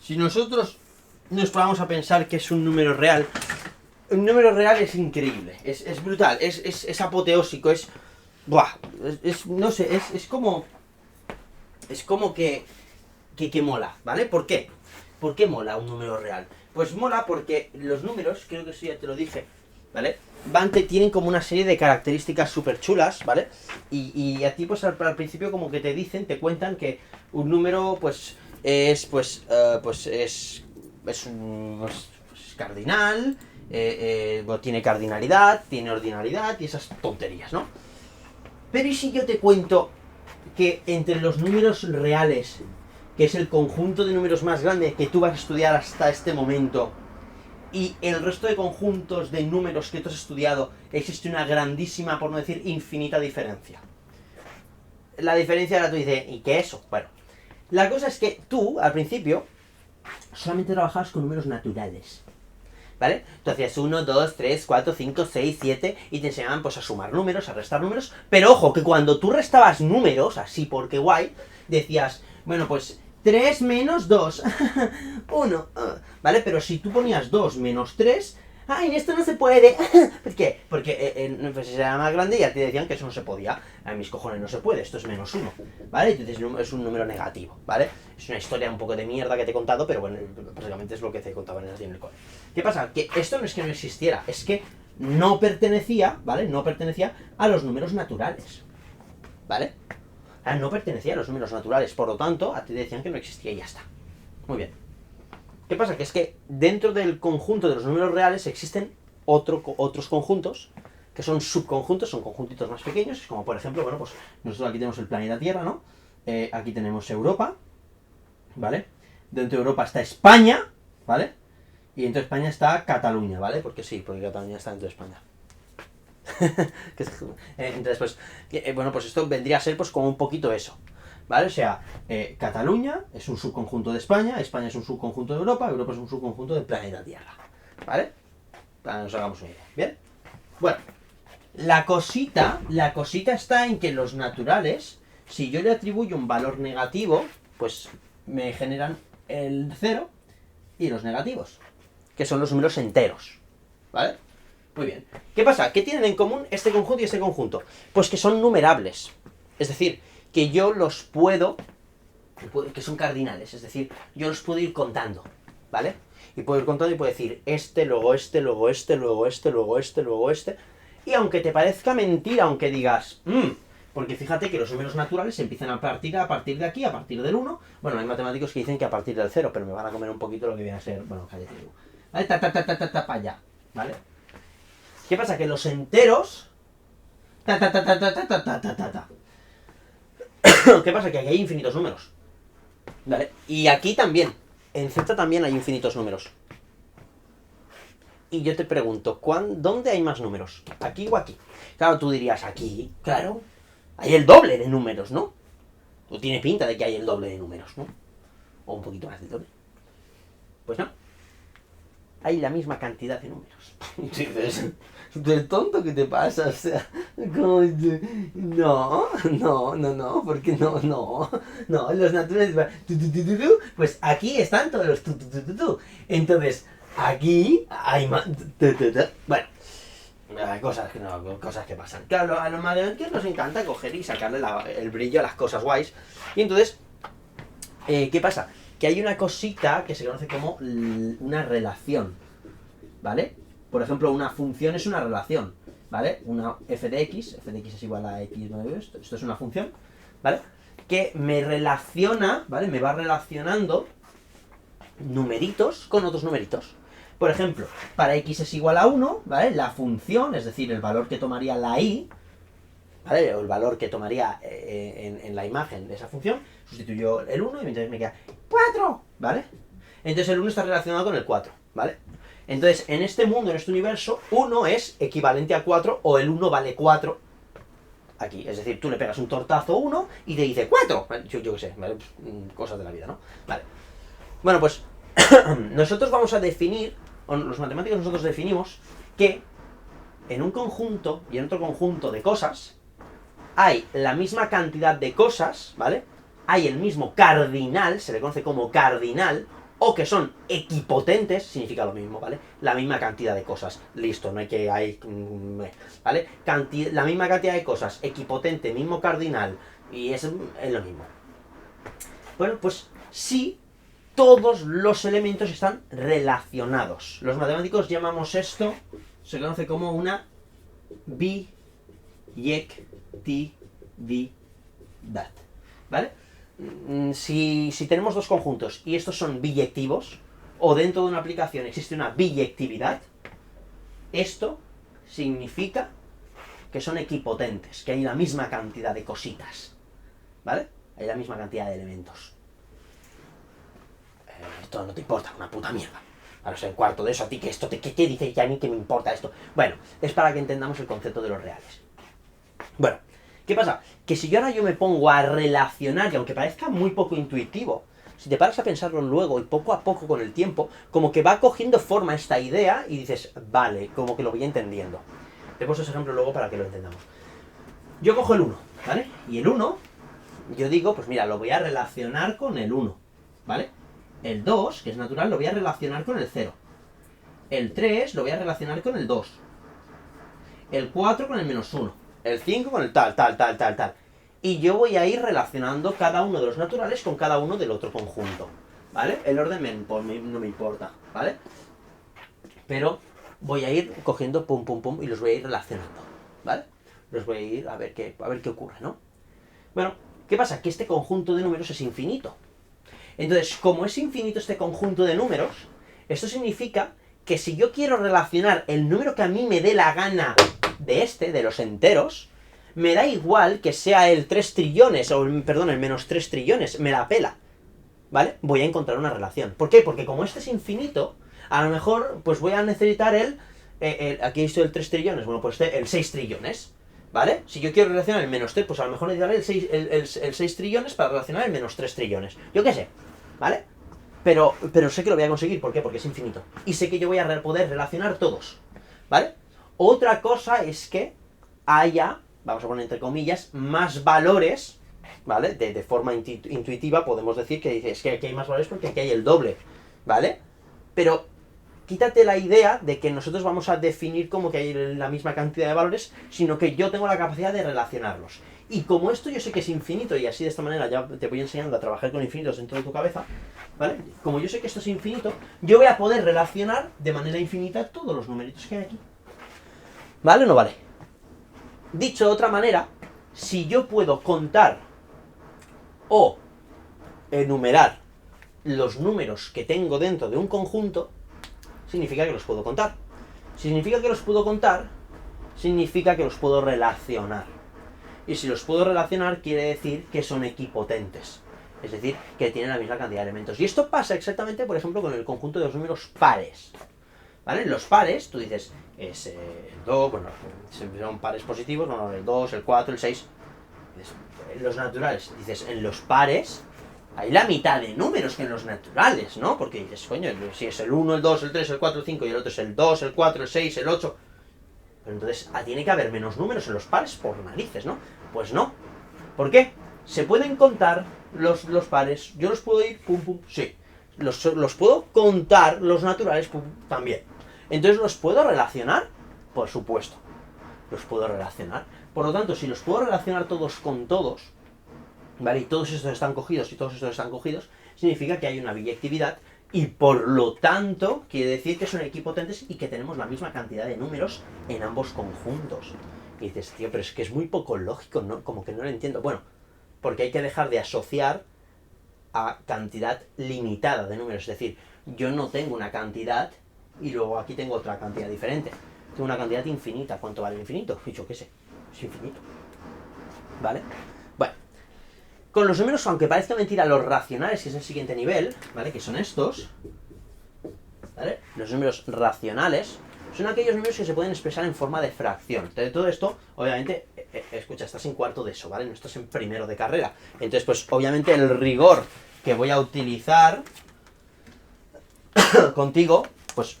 Si nosotros nos ponemos a pensar que es un número real es increíble, es brutal, es apoteósico, es... Buah, no sé, es como... Es como que mola, ¿vale? ¿Por qué? ¿Por qué mola un número real? Pues mola porque los números, creo que eso ya te lo dije, ¿vale? Tienen como una serie de características súper chulas, ¿vale? Y a ti, pues al principio como que te dicen, te cuentan que un número, pues, es cardinal, tiene cardinalidad, tiene ordinalidad y esas tonterías, ¿no? Pero ¿y si yo te cuento que entre los números reales, que es el conjunto de números más grande que tú vas a estudiar hasta este momento, y el resto de conjuntos de números que tú has estudiado, existe una grandísima, por no decir infinita diferencia? La diferencia ahora tú dices, ¿y qué es eso? Bueno, la cosa es que tú, al principio, solamente trabajabas con números naturales, ¿vale? Tú hacías 1, 2, 3, 4, 5, 6, 7 y te enseñaban pues a sumar números, a restar números, pero ojo, que cuando tú restabas números, así porque guay, decías, bueno, pues 3 menos 2, 1, ¿vale? Pero si tú ponías 2 menos 3, ¡ay, esto no se puede! ¿Por qué? Porque pues era más grande y ya te decían que eso no se podía. A mis cojones no se puede, esto es menos 1, ¿vale? Entonces es un número negativo, ¿vale? Es una historia un poco de mierda que te he contado, pero bueno, básicamente es lo que te contaba en el cole. ¿Qué pasa? Que esto no es que no existiera, es que no pertenecía, ¿vale? No pertenecía a los números naturales, ¿vale? No pertenecía a los números naturales, por lo tanto, a ti decían que no existía y ya está. Muy bien. ¿Qué pasa? Que es que dentro del conjunto de los números reales existen otros conjuntos que son subconjuntos, son conjuntitos más pequeños, como por ejemplo, bueno, pues nosotros aquí tenemos el planeta Tierra, ¿no? Aquí tenemos Europa, ¿vale? Dentro de Europa está España, ¿vale? Y dentro de España está Cataluña, ¿vale? Porque sí, porque Cataluña está dentro de España. Entonces, pues, bueno, pues esto vendría a ser pues como un poquito eso, ¿vale? O sea, Cataluña es un subconjunto de España, España es un subconjunto de Europa, Europa es un subconjunto del planeta Tierra, ¿vale? Para que nos hagamos una idea, ¿bien? Bueno, la cosita está en que los naturales, si yo le atribuyo un valor negativo, pues me generan el 0 y los negativos, que son los números enteros, ¿vale? Muy bien. ¿Qué pasa? ¿Qué tienen en común este conjunto y este conjunto? Pues que son numerables. Es decir, que yo los puedo... que son cardinales. Es decir, yo los puedo ir contando, ¿vale? Y puedo ir contando y puedo decir este, luego este, luego este, luego este, luego este, luego este. Y aunque te parezca mentira, aunque digas... porque fíjate que los números naturales empiezan a partir de aquí, a partir del 1. Bueno, hay matemáticos que dicen que a partir del 0, pero me van a comer un poquito lo que viene a ser... Bueno, cállate tú. ¿Vale? Para allá, ¿vale? ¿Qué pasa? Que los enteros... ¿Qué pasa? Que aquí hay infinitos números, ¿vale? Y aquí también. En Z también hay infinitos números. Y yo te pregunto, ¿dónde hay más números? ¿Aquí o aquí? Claro, tú dirías, aquí, claro. Hay el doble de números, ¿no? O tiene pinta de que hay el doble de números, ¿no? O un poquito más del doble. Pues no. Hay la misma cantidad de números. Dices, ¿del tonto que te pasa? O sea, no, porque no, los naturales, pues aquí están todos los entonces, aquí hay más, bueno, cosas que pasan. Claro, a los matemáticos nos encanta coger y sacarle el brillo a las cosas guays, y entonces, ¿qué pasa? Que hay una cosita que se conoce como una relación, ¿vale? Por ejemplo, una función es una relación, ¿vale? Una f de x es igual a x, esto es una función, ¿vale? Que me relaciona, ¿vale? Me va relacionando numeritos con otros numeritos. Por ejemplo, para x es igual a 1, ¿vale? La función, es decir, el valor que tomaría la y, ¿vale? O el valor que tomaría en la imagen de esa función, sustituyo el 1 y entonces me queda 4, ¿vale? Entonces el 1 está relacionado con el 4, ¿vale? Entonces, en este mundo, en este universo, 1 es equivalente a 4 o el 1 vale 4 aquí. Es decir, tú le pegas un tortazo a 1 y te dice 4. Yo qué sé, ¿vale? Cosas de la vida, ¿no? Vale. Bueno, pues nosotros vamos a definir, o los matemáticos nosotros definimos que en un conjunto y en otro conjunto de cosas hay la misma cantidad de cosas, ¿vale? Hay el mismo cardinal, se le conoce como cardinal, o que son equipotentes, significa lo mismo, ¿vale? La misma cantidad de cosas. Listo, no hay que... ¿vale? La misma cantidad de cosas, equipotente, mismo cardinal, y es lo mismo. Bueno, pues sí, todos los elementos están relacionados. Los matemáticos llamamos esto, se conoce como una biyectividad, ¿vale? Si tenemos dos conjuntos y estos son biyectivos, o dentro de una aplicación existe una biyectividad, esto significa que son equipotentes, que hay la misma cantidad de cositas, ¿vale? Hay la misma cantidad de elementos. Esto no te importa, una puta mierda. Ahora sé un cuarto de eso, a ti que esto, ¿qué dice? Y a mí que me importa esto. Bueno, es para que entendamos el concepto de los reales. Bueno, ¿qué pasa? Que si yo ahora me pongo a relacionar, y aunque parezca muy poco intuitivo, si te paras a pensarlo luego y poco a poco con el tiempo, como que va cogiendo forma esta idea y dices, vale, como que lo voy entendiendo. Te pongo ese ejemplo luego para que lo entendamos. Yo cojo el 1, ¿vale? Y el 1, yo digo, pues mira, lo voy a relacionar con el 1, ¿vale? El 2, que es natural, lo voy a relacionar con el 0. El 3 lo voy a relacionar con el 2. El 4 con el -1. El 5 con el tal. Y yo voy a ir relacionando cada uno de los naturales con cada uno del otro conjunto, ¿vale? El orden no me importa, ¿vale? Pero voy a ir cogiendo pum, pum, pum y los voy a ir relacionando, ¿vale? Los voy a ir a ver qué ocurre, ¿no? Bueno, ¿qué pasa? Que este conjunto de números es infinito. Entonces, como es infinito este conjunto de números, esto significa que si yo quiero relacionar el número que a mí me dé la gana de los enteros, me da igual que sea el 3 trillones, o perdón, el -3 trillones, me la pela, ¿vale? Voy a encontrar una relación. ¿Por qué? Porque como este es infinito, a lo mejor, pues voy a necesitar aquí estoy el 3 trillones, bueno, pues el 6 trillones, ¿vale? Si yo quiero relacionar el -3, pues a lo mejor necesitaré el 6 trillones para relacionar el -3 trillones. Yo qué sé, ¿vale? Pero sé que lo voy a conseguir, ¿por qué? Porque es infinito. Y sé que yo voy a poder relacionar todos, ¿vale? Otra cosa es que haya, vamos a poner entre comillas, más valores, ¿vale? De forma intuitiva podemos decir que es que aquí hay más valores porque aquí hay el doble, ¿vale? Pero quítate la idea de que nosotros vamos a definir como que hay la misma cantidad de valores, sino que yo tengo la capacidad de relacionarlos. Y como esto yo sé que es infinito, y así de esta manera ya te voy enseñando a trabajar con infinitos dentro de tu cabeza, ¿vale? Como yo sé que esto es infinito, yo voy a poder relacionar de manera infinita todos los numeritos que hay aquí. ¿Vale o no vale? Dicho de otra manera, si yo puedo contar o enumerar los números que tengo dentro de un conjunto, significa que los puedo contar. Si significa que los puedo contar, significa que los puedo relacionar. Y si los puedo relacionar, quiere decir que son equipotentes. Es decir, que tienen la misma cantidad de elementos. Y esto pasa exactamente, por ejemplo, con el conjunto de los números pares. ¿Vale? Los pares, tú dices, es el 2, bueno, son pares positivos, bueno, el 2, el 4, el 6. Los naturales, dices, en los pares hay la mitad de números que en los naturales, ¿no? Porque dices, coño, si es el 1, el 2, el 3, el 4, el 5 y el otro es el 2, el 4, el 6, el 8. Pero entonces tiene que haber menos números en los pares por narices, ¿no? Pues no. ¿Por qué? ¿Se pueden contar los pares? ¿Yo los puedo ir? Pum, pum, sí. ¿Los puedo contar los naturales? Pum, también. Entonces, ¿los puedo relacionar? Por supuesto. Los puedo relacionar. Por lo tanto, si los puedo relacionar todos con todos, ¿vale? Y todos estos están cogidos y todos estos están cogidos, significa que hay una biyectividad y por lo tanto quiere decir que son equipotentes y que tenemos la misma cantidad de números en ambos conjuntos. Y dices, tío, pero es que es muy poco lógico, ¿no? Como que no lo entiendo. Bueno, porque hay que dejar de asociar a cantidad limitada de números. Es decir, yo no tengo una cantidad y luego aquí tengo otra cantidad diferente. Tengo una cantidad infinita. ¿Cuánto vale el infinito? Yo qué sé, es infinito. ¿Vale? Bueno, con los números, aunque parezca mentira, los racionales, que es el siguiente nivel, ¿vale? Que son estos, ¿vale? Los números racionales son aquellos números que se pueden expresar en forma de fracción. Entonces, todo esto, obviamente, escucha, estás en cuarto de eso, ¿vale? No estás en primero de carrera. Entonces, pues, obviamente, el rigor que voy a utilizar contigo, pues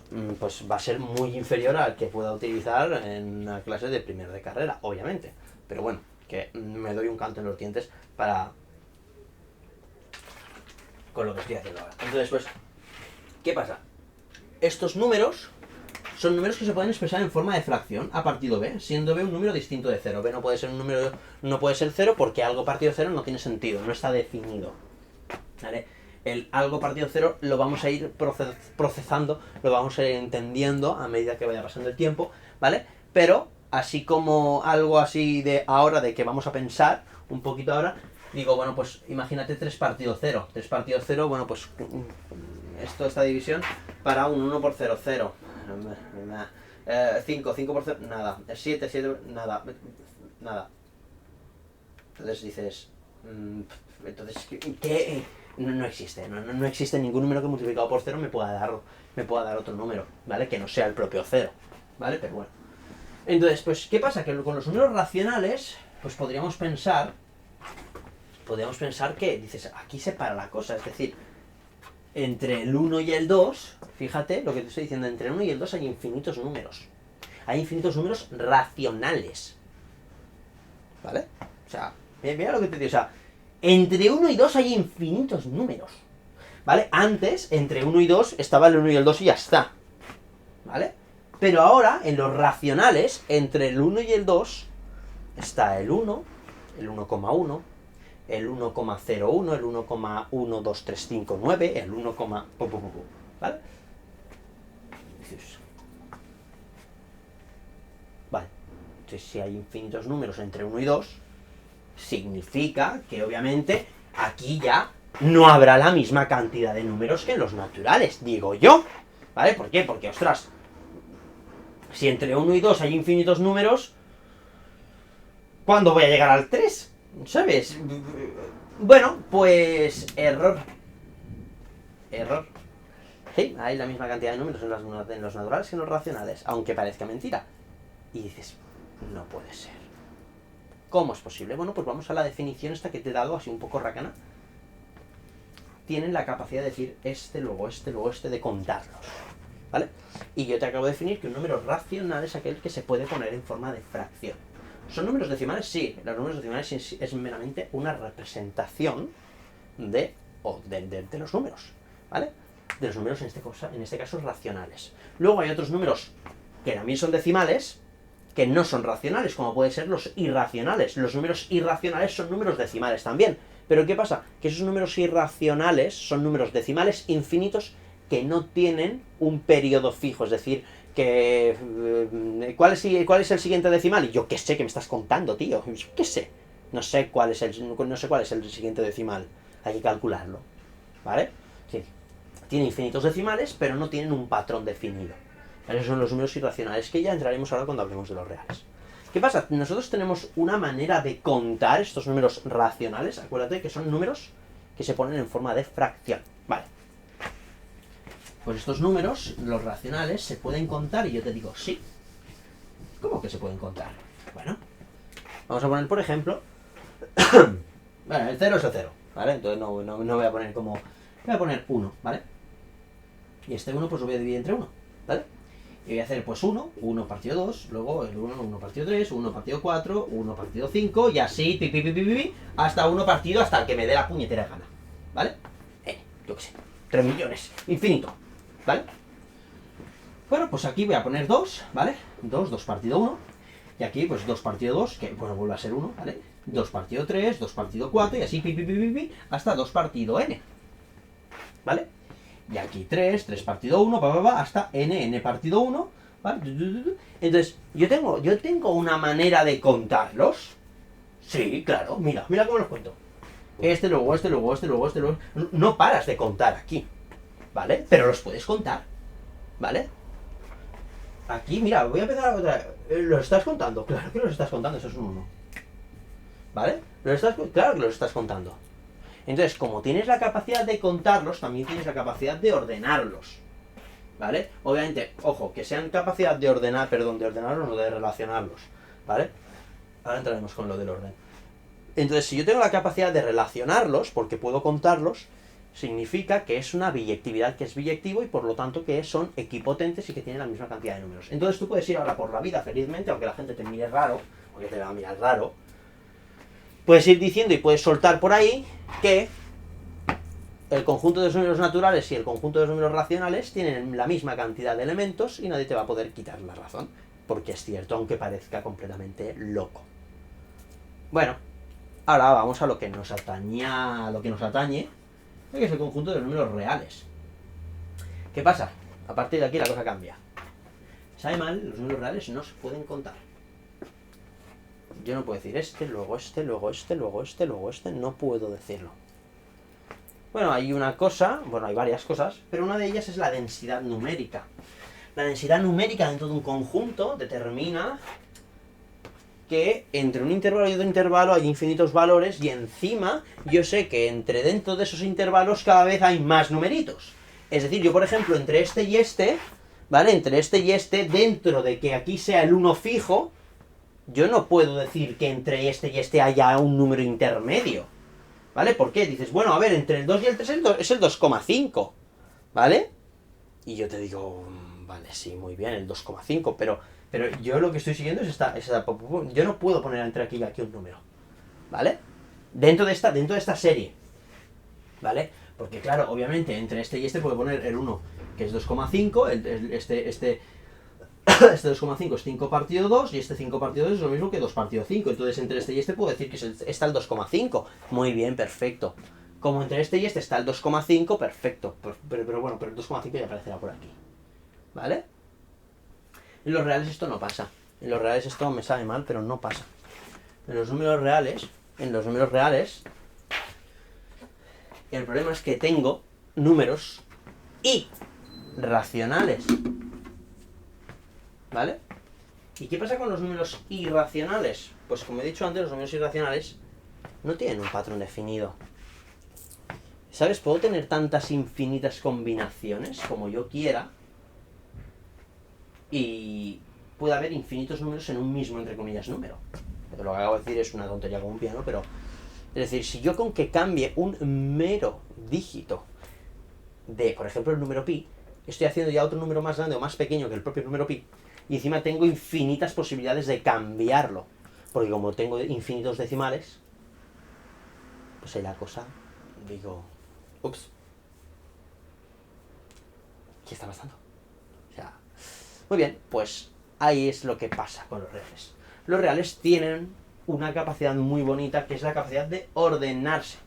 va a ser muy inferior al que pueda utilizar en una clase de primero de carrera, obviamente. Pero bueno, que me doy un canto en los dientes con lo que estoy haciendo ahora. Entonces, pues, ¿Qué pasa? Estos números son números que se pueden expresar en forma de fracción a partido b, siendo b un número distinto de 0. b no puede ser un número, no puede ser 0 porque algo partido 0 no tiene sentido, no está definido. ¿Vale? El algo partido 0 lo vamos a ir procesando, lo vamos a ir entendiendo a medida que vaya pasando el tiempo, ¿vale? Pero, así como algo así de ahora, de que vamos a pensar un poquito ahora, digo, bueno, pues imagínate 3 partido 0. 3 partido 0, bueno, pues esta división para un 1 por 0, 0. 5 por 0, nada. 7, nada. Nada. Entonces dices, entonces, ¿qué? No existe, no existe ningún número que multiplicado por 0 me pueda dar otro número, ¿vale? Que no sea el propio 0, ¿vale? Pero bueno. Entonces, pues, ¿qué pasa? Que con los números racionales, pues podríamos pensar que, dices, aquí se para la cosa, es decir, entre el 1 y el 2, fíjate lo que te estoy diciendo, entre el 1 y el 2 hay infinitos números. Hay infinitos números racionales, ¿vale? O sea, mira lo que te digo, o sea, entre 1 y 2 hay infinitos números, ¿vale? Antes, entre 1 y 2, estaba el 1 y el 2 y ya está, ¿vale? Pero ahora, en los racionales, entre el 1 y el 2, está el 1, el 1,1, el 1,01, el 1,12359, el 1, ¿vale? Vale, entonces si hay infinitos números entre 1 y 2, significa que obviamente aquí ya no habrá la misma cantidad de números que en los naturales, digo yo, ¿vale? ¿Por qué? Porque, ostras, si entre 1 y 2 hay infinitos números, ¿cuándo voy a llegar al 3? ¿Sabes? Bueno, pues error. Sí, hay la misma cantidad de números en los naturales que en los racionales, aunque parezca mentira. Y dices, no puede ser. ¿Cómo es posible? Bueno, pues vamos a la definición esta que te he dado, así un poco racana. Tienen la capacidad de decir luego este, de contarlos, ¿vale? Y yo te acabo de definir que un número racional es aquel que se puede poner en forma de fracción. ¿Son números decimales? Sí, los números decimales es meramente una representación de los números, ¿vale? De los números, en este caso, racionales. Luego hay otros números que también son decimales, que no son racionales, como pueden ser los irracionales. Los números irracionales son números decimales también. Pero ¿qué pasa? Que esos números irracionales son números decimales infinitos que no tienen un periodo fijo, es decir, que ¿cuál es el siguiente decimal? Y yo qué sé, que me estás contando, tío. Yo qué sé. No sé cuál es el siguiente decimal. Hay que calcularlo, ¿vale? Sí. Tiene infinitos decimales, pero no tienen un patrón definido. Esos son los números irracionales, que ya entraremos ahora cuando hablemos de los reales. ¿Qué pasa? Nosotros tenemos una manera de contar estos números racionales. Acuérdate que son números que se ponen en forma de fracción. Vale. Pues estos números, los racionales, se pueden contar, y yo te digo, sí. ¿Cómo que se pueden contar? Bueno, vamos a poner, por ejemplo, bueno, el 0 es el 0, ¿vale? Entonces no voy a poner como... Voy a poner 1, ¿vale? Y este 1 pues lo voy a dividir entre 1, ¿vale? Y voy a hacer pues 1 partido 2, luego el 1 partido 3, 1 partido 4, 1 partido 5, y así, hasta 1 partido, hasta el que me dé la puñetera gana, ¿vale? Yo qué sé, 3 millones, infinito, ¿vale? Bueno, pues aquí voy a poner 2, ¿vale? 2 partido 1, y aquí pues 2 partido 2, que bueno, vuelve a ser 1, ¿vale? 2 partido 3, 2 partido 4, y así, hasta 2 partido n, ¿vale? Y aquí 3 partido 1, hasta n partido 1, ¿vale? Entonces, yo tengo una manera de contarlos. Sí, claro, mira cómo los cuento. Luego. No paras de contar aquí, ¿vale? Pero los puedes contar, ¿vale? Aquí, mira, voy a empezar otra vez. ¿Los estás contando? Claro que los estás contando, eso es un 1. ¿Vale? Claro que los estás contando. Entonces, como tienes la capacidad de contarlos, también tienes la capacidad de ordenarlos, ¿vale? Obviamente, ojo, que sean capacidad de ordenarlos, no de relacionarlos, ¿vale? Ahora entraremos con lo del orden. Entonces, si yo tengo la capacidad de relacionarlos, porque puedo contarlos, significa que es una biyectividad, que es biyectivo, y por lo tanto que son equipotentes y que tienen la misma cantidad de números. Entonces tú puedes ir ahora por la vida felizmente, aunque la gente te mire raro, porque te va a mirar raro, puedes ir diciendo y puedes soltar por ahí que el conjunto de los números naturales y el conjunto de los números racionales tienen la misma cantidad de elementos y nadie te va a poder quitar la razón, porque es cierto, aunque parezca completamente loco. Bueno, ahora vamos a lo que nos atañe, que es el conjunto de los números reales. ¿Qué pasa? A partir de aquí la cosa cambia. Sabe mal, los números reales no se pueden contar. Yo no puedo decir este, luego este, luego este, luego este, luego este, no puedo decirlo. Bueno, hay una cosa, bueno, hay varias cosas, pero una de ellas es la densidad numérica. La densidad numérica dentro de un conjunto determina que entre un intervalo y otro intervalo hay infinitos valores y encima yo sé que dentro de esos intervalos cada vez hay más numeritos. Es decir, yo por ejemplo entre este y este, ¿vale? Entre este y este, dentro de que aquí sea el 1 fijo, yo no puedo decir que entre este y este haya un número intermedio. ¿Vale? ¿Por qué? Dices, bueno, a ver, entre el 2 y el 3 es el 2,5. ¿Vale? Y yo te digo, vale, sí, muy bien, el 2,5, pero yo lo que estoy siguiendo es esta. Yo no puedo poner entre aquí y aquí un número. ¿Vale? Dentro de esta serie. ¿Vale? Porque claro, obviamente, entre este y este puedo poner el 1, que es 2,5, este 2,5 es 5 partido 2 y este 5 partido 2 es lo mismo que 2 partido 5. Entonces entre este y este puedo decir que está el 2,5. Muy bien, perfecto. Como entre este y este está el 2,5, perfecto. Pero bueno, pero el 2,5 ya aparecerá por aquí. ¿Vale? En los reales esto no pasa. En los reales esto me sabe mal, pero no pasa. En los números reales, el problema es que tengo números irracionales. ¿Vale? ¿Y qué pasa con los números irracionales? Pues como he dicho antes, los números irracionales no tienen un patrón definido. ¿Sabes? Puedo tener tantas infinitas combinaciones como yo quiera y puede haber infinitos números en un mismo, entre comillas, número. Lo que acabo de decir es una tontería como un piano, pero... Es decir, si yo con que cambie un mero dígito de, por ejemplo, el número pi, estoy haciendo ya otro número más grande o más pequeño que el propio número pi, y encima tengo infinitas posibilidades de cambiarlo. Porque como tengo infinitos decimales, pues ahí la cosa, digo, ups, ¿qué está pasando? O sea, muy bien, pues ahí es lo que pasa con los reales. Los reales tienen una capacidad muy bonita, que es la capacidad de ordenarse.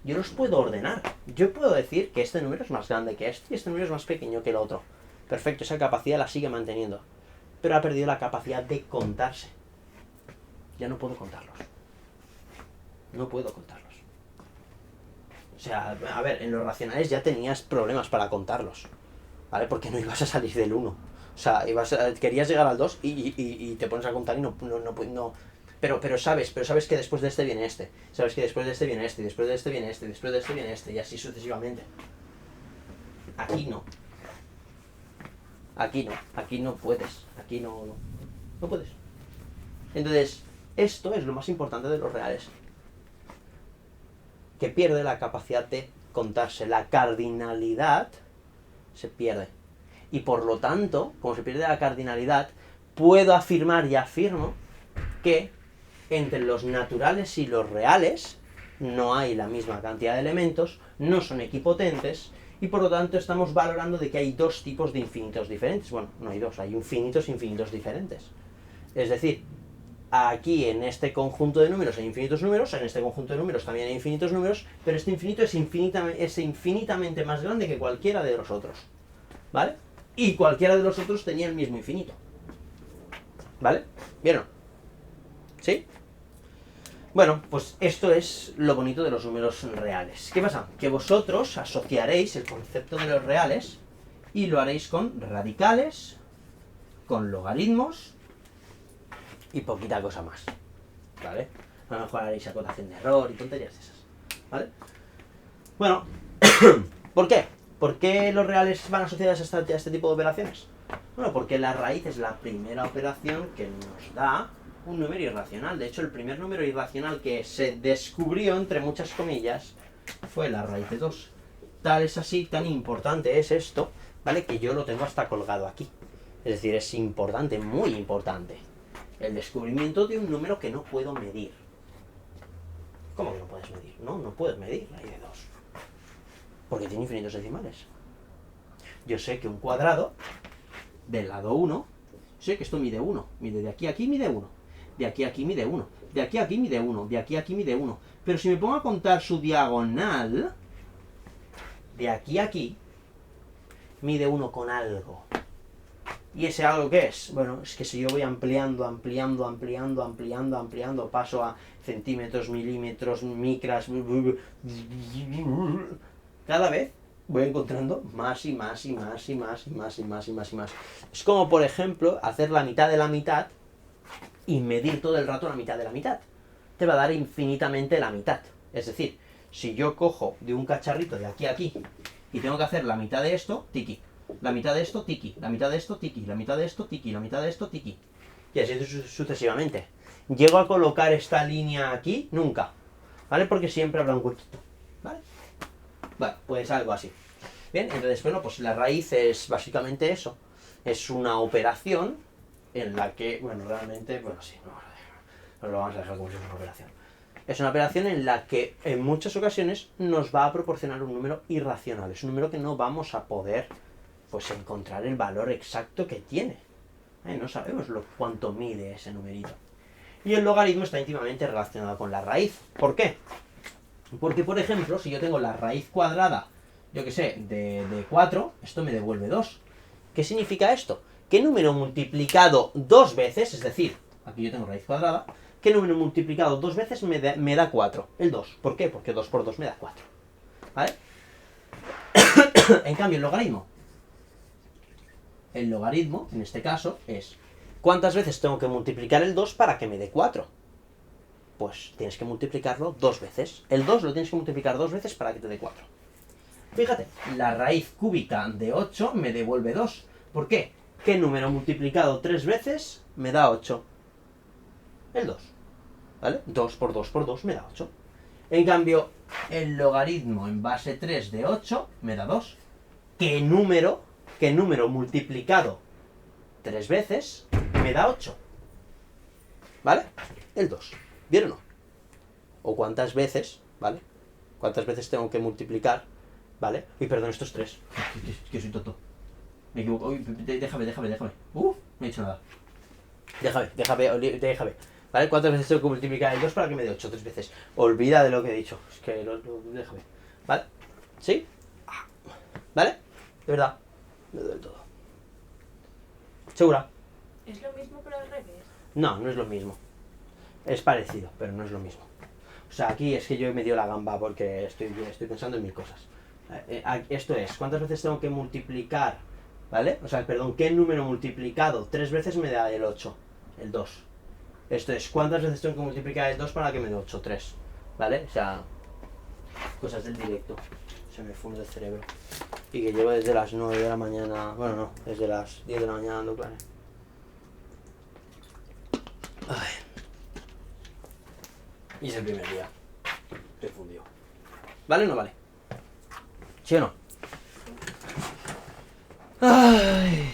Yo los puedo ordenar. Yo puedo decir que este número es más grande que este y este número es más pequeño que el otro. Perfecto, esa capacidad la sigue manteniendo. Pero ha perdido la capacidad de contarse. Ya no puedo contarlos. No puedo contarlos. O sea, a ver, en los racionales ya tenías problemas para contarlos. ¿Vale? Porque no ibas a salir del 1. O sea, querías llegar al 2 y te pones a contar y no. Pero sabes que después de este viene este. Sabes que después de este viene este. Y después de este viene este. Y después de este viene este. Y así sucesivamente. Aquí no. Aquí no puedes. Aquí no puedes. Entonces, esto es lo más importante de los reales. Que pierde la capacidad de contarse. La cardinalidad se pierde. Y por lo tanto, como se pierde la cardinalidad, puedo afirmar y afirmo que entre los naturales y los reales no hay la misma cantidad de elementos, no son equipotentes, y por lo tanto estamos valorando de que hay dos tipos de infinitos diferentes. Bueno, no hay dos, hay infinitos diferentes. Es decir, aquí en este conjunto de números hay infinitos números, en este conjunto de números también hay infinitos números, pero este infinito es infinitamente más grande que cualquiera de los otros. ¿Vale? Y cualquiera de los otros tenía el mismo infinito. ¿Vale? ¿Vieron? ¿Sí? Bueno, pues esto es lo bonito de los números reales. ¿Qué pasa? Que vosotros asociaréis el concepto de los reales y lo haréis con radicales, con logaritmos y poquita cosa más. ¿Vale? A lo mejor haréis acotación de error y tonterías de esas. ¿Vale? Bueno, ¿por qué? ¿Por qué los reales van asociados a este tipo de operaciones? Bueno, porque la raíz es la primera operación que nos da un número irracional. De hecho, el primer número irracional que se descubrió, entre muchas comillas, fue la raíz de 2. Tal es así, tan importante es esto, ¿vale? Que yo lo tengo hasta colgado aquí. Es decir, es importante, muy importante. El descubrimiento de un número que no puedo medir. ¿Cómo que no puedes medir? No puedes medir la raíz de 2. porque tiene infinitos decimales. Yo sé que un cuadrado del lado 1, sé que esto mide 1, mide de aquí a aquí mide 1, de aquí a aquí mide 1, de aquí a aquí mide 1, de aquí a aquí mide 1, pero si me pongo a contar su diagonal, de aquí a aquí mide 1 con algo. ¿Y ese algo qué es? Bueno, es que si yo voy ampliando, paso a centímetros, milímetros, micras, cada vez voy encontrando más y más y más y más y más y más y más y más. Es como, por ejemplo, hacer la mitad de la mitad y medir todo el rato la mitad de la mitad. Te va a dar infinitamente la mitad. Es decir, si yo cojo de un cacharrito de aquí a aquí y tengo que hacer la mitad de esto, tiki. La mitad de esto, tiki. La mitad de esto, tiki. La mitad de esto, tiki. La mitad de esto, tiki. Y así sucesivamente. ¿Llego a colocar esta línea aquí? Nunca. ¿Vale? Porque siempre habrá un huequito. ¿Vale? Bueno, pues algo así. Bien, entonces, bueno, pues la raíz es básicamente eso. Es una operación en la que, bueno, realmente, bueno, sí, no lo vamos a dejar como si fuera una operación. Es una operación en la que en muchas ocasiones nos va a proporcionar un número irracional. Es un número que no vamos a poder, pues, encontrar el valor exacto que tiene. No sabemos cuánto mide ese numerito. Y el logaritmo está íntimamente relacionado con la raíz. ¿Por qué? Porque, por ejemplo, si yo tengo la raíz cuadrada, yo que sé, de 4, esto me devuelve 2. ¿Qué significa esto? ¿Qué número multiplicado 2 veces, es decir, aquí yo tengo raíz cuadrada, qué número multiplicado 2 veces me da 4? El 2. ¿Por qué? Porque 2 por 2 me da 4. ¿Vale? En cambio, el logaritmo, en este caso, es ¿cuántas veces tengo que multiplicar el 2 para que me dé 4? Pues tienes que multiplicarlo 2 veces. El 2 lo tienes que multiplicar 2 veces para que te dé 4. Fíjate, la raíz cúbica de 8 me devuelve 2. ¿Por qué? ¿Qué número multiplicado 3 veces me da 8? El 2. ¿Vale? 2 por 2 por 2 me da 8. En cambio, el logaritmo en base 3 de 8 me da 2. ¿Qué número multiplicado 3 veces me da 8? ¿Vale? El 2. ¿Vieron o no? O cuántas veces, ¿vale? ¿Cuántas veces tengo que multiplicar? ¿Vale? Y perdón, esto es 3. Que soy tonto. Me equivoco. Uy, déjame. No he hecho nada. Déjame. ¿Vale? ¿Cuántas veces tengo que multiplicar el 2 para que me dé 8? 3 veces. Olvida de lo que he dicho. Es que déjame. ¿Vale? ¿Sí? ¿Vale? De verdad. Me duele todo. ¿Segura? ¿Es lo mismo pero al revés? No, no es lo mismo. Es parecido, pero no es lo mismo. O sea, aquí es que yo me dio la gamba porque estoy pensando en mil cosas. Esto es, ¿cuántas veces tengo que multiplicar? ¿Vale? O sea, perdón, ¿qué número multiplicado 3 veces me da el 8? El 2. Esto es, ¿cuántas veces tengo que multiplicar el 2 para que me dé 8? 3. ¿Vale? O sea, cosas del directo. Se me funde el cerebro. Y que llevo desde las 9 de la mañana, bueno no, desde las 10 de la mañana dando clase. Ay. Y es el primer día. Se fundió. ¿Vale o no vale? ¿Sí o no? Ay.